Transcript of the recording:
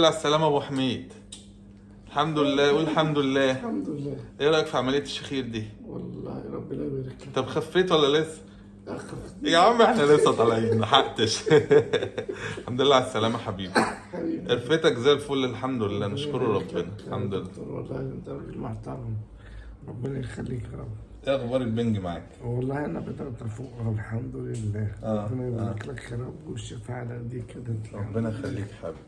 على السلامة ابو حميد. الحمد لله، قول الحمد لله. الحمد لله. ايه رايك في عملية الشخير دي؟ والله ربنا يبارك لك. طب خفيت ولا لسه؟ أخف. يا عم احنا لسه طالعين محقتش. الحمد لله على السلامة حبيبي. حبيبي. قرفتك زي الفل الحمد لله، نشكر ربنا الحمد لله. دكتور والله انت راجل محترم، ربنا يخليك يا رب. ايه اخبار البنج معاك؟ والله انا بدأت افوق الحمد لله. ربنا يبارك لك يا رب والشفاعة على دي كده. ربنا يخليك حبيبي.